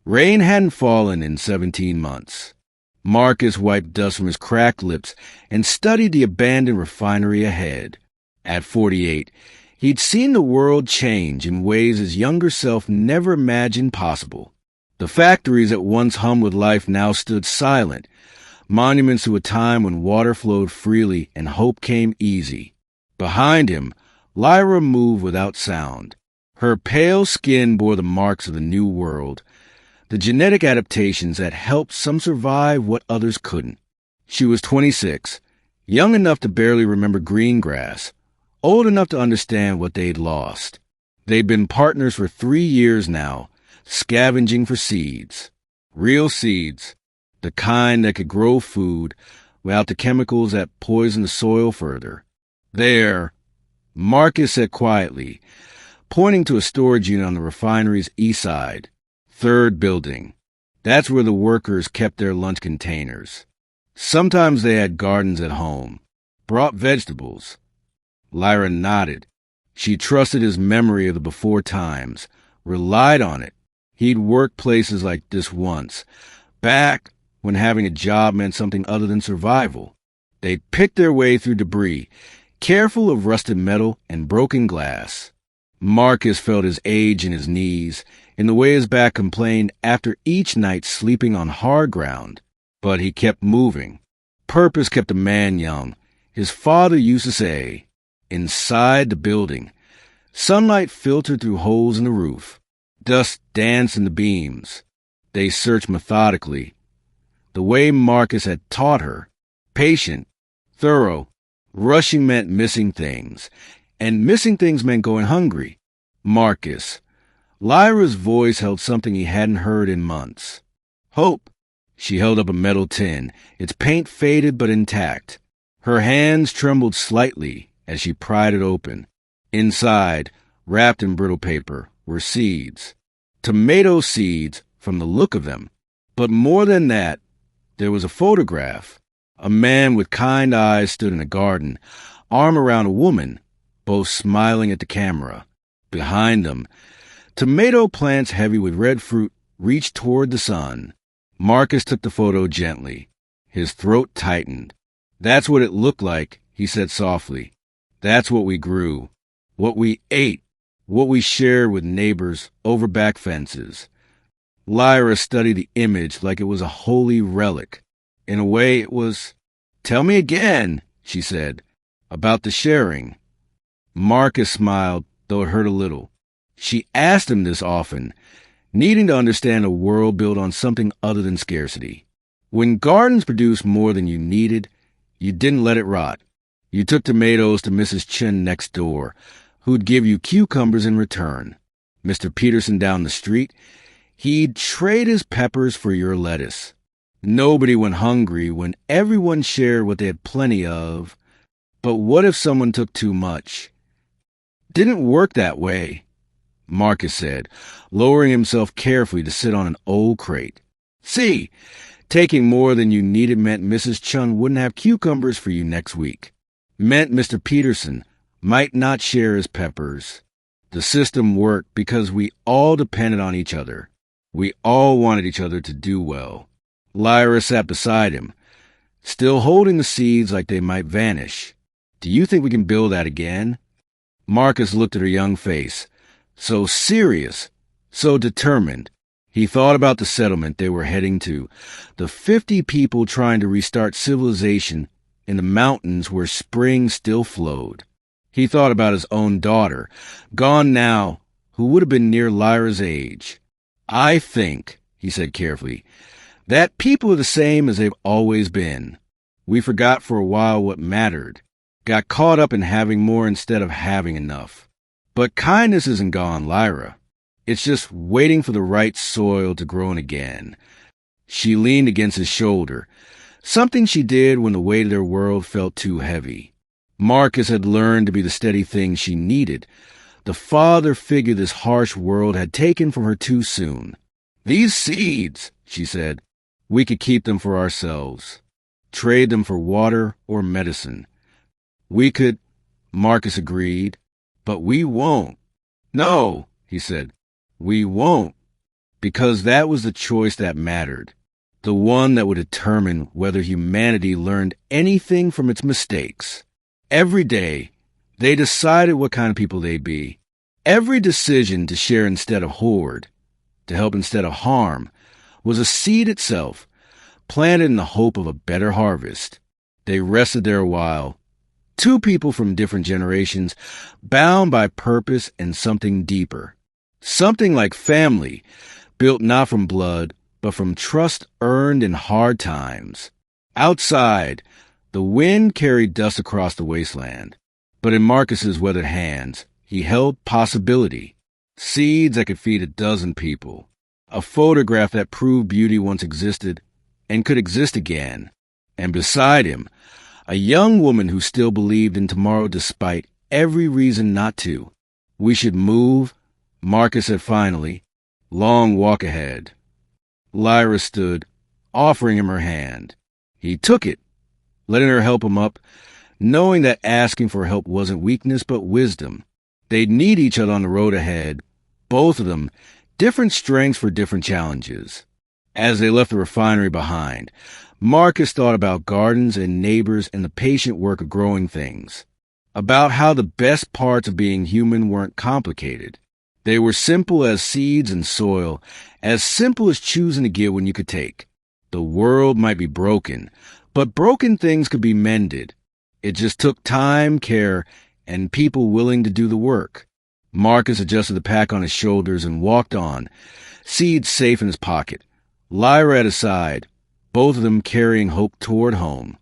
Rain hadn't fallen in 17 months. Marcus wiped dust from his cracked lips and studied the abandoned refinery ahead. At 48, he'd seen the world change in ways his younger self never imagined possible. The factories that once hummed with life now stood silent, monuments to a time when water flowed freely and hope came easy. Behind him, Lyra moved without sound. Her pale skin bore the marks of the new world, the genetic adaptations that helped some survive what others couldn't. She was 26, young enough to barely remember green grass, old enough to understand what they'd lost. They'd been partners for 3 years now, scavenging for seeds. Real seeds, the kind that could grow food without the chemicals that poison the soil further. There, Marcus said quietly, pointing to a storage unit on the refinery's east side. 3rd building. That's where the workers kept their lunch containers. Sometimes they had gardens at home, brought vegetables. Lyra nodded. She trusted his memory of the before times, relied on it. He'd worked places like this once, back when having a job meant something other than survival. They'd pick their way through debris, careful of rusted metal and broken glass. Marcus felt his age in his knees, in the way his back complained after each night sleeping on hard ground. But he kept moving. Purpose kept a man young. His father used to say, inside the building, sunlight filtered through holes in the roof. Dust danced in the beams. They searched methodically, the way Marcus had taught her. Patient, thorough. Rushing meant missing things, and missing things meant going hungry. Marcus. Lyra's voice held something he hadn't heard in months. Hope. She held up a metal tin, its paint faded but intact. Her hands trembled slightly as she pried it open. Inside, wrapped in brittle paper, were seeds. Tomato seeds, from the look of them. But more than that, there was a photograph. A man with kind eyes stood in a garden, arm around a woman, both smiling at the camera. Behind them, tomato plants heavy with red fruit reached toward the sun. Marcus took the photo gently. His throat tightened. That's what it looked like, he said softly. That's what we grew, what we ate, what we shared with neighbors over back fences. Lyra studied the image like it was a holy relic. In a way, it was, "Tell me again," she said, "about the sharing." Marcus smiled, though it hurt a little. She asked him this often, needing to understand a world built on something other than scarcity. When gardens produced more than you needed, you didn't let it rot. You took tomatoes to Mrs. Chen next door, who'd give you cucumbers in return. Mr. Peterson down the street, he'd trade his peppers for your lettuce. Nobody went hungry when everyone shared what they had plenty of. But what if someone took too much? Didn't work that way, Marcus said, lowering himself carefully to sit on an old crate. See, taking more than you needed meant Mrs. Chun wouldn't have cucumbers for you next week. Meant Mr. Peterson might not share his peppers. The system worked because we all depended on each other. We all wanted each other to do well. Lyra sat beside him, still holding the seeds like they might vanish. Do you think we can build that again? Marcus looked at her young face, so serious, so determined. He thought about the settlement they were heading to, the 50 people trying to restart civilization in the mountains where spring still flowed. He thought about his own daughter, gone now, who would have been near Lyra's age. I think, he said carefully, that people are the same as they've always been. We forgot for a while what mattered, got caught up in having more instead of having enough. But kindness isn't gone, Lyra. It's just waiting for the right soil to grow in again. She leaned against his shoulder, something she did when the weight of their world felt too heavy. Marcus had learned to be the steady thing she needed, the father figure this harsh world had taken from her too soon. These seeds, she said, we could keep them for ourselves, trade them for water or medicine. We could, Marcus agreed, but we won't. No, he said, we won't. because that was the choice that mattered, the one that would determine whether humanity learned anything from its mistakes. Every day, they decided what kind of people they'd be. Every decision to share instead of hoard, to help instead of harm, was a seed itself, planted in the hope of a better harvest. They rested there a while, two people from different generations, bound by purpose and something deeper. Something like family, built not from blood, but from trust earned in hard times. Outside, the wind carried dust across the wasteland, but in Marcus's weathered hands, he held possibility, seeds that could feed 12 people, a photograph that proved beauty once existed and could exist again, and beside him, a young woman who still believed in tomorrow despite every reason not to. We should move, Marcus said finally. Long walk ahead. Lyra stood, offering him her hand. He took it, letting her help him up, knowing that asking for help wasn't weakness but wisdom. They'd need each other on the road ahead, both of them, different strengths for different challenges. As they left the refinery behind, Marcus thought about gardens and neighbors and the patient work of growing things, about how the best parts of being human weren't complicated. They were simple as seeds and soil, as simple as choosing to give when you could take. The world might be broken, but broken things could be mended. It just took time, care, and people willing to do the work. Marcus adjusted the pack on his shoulders and walked on, seeds safe in his pocket, Lyra at his side, both of them carrying hope toward home.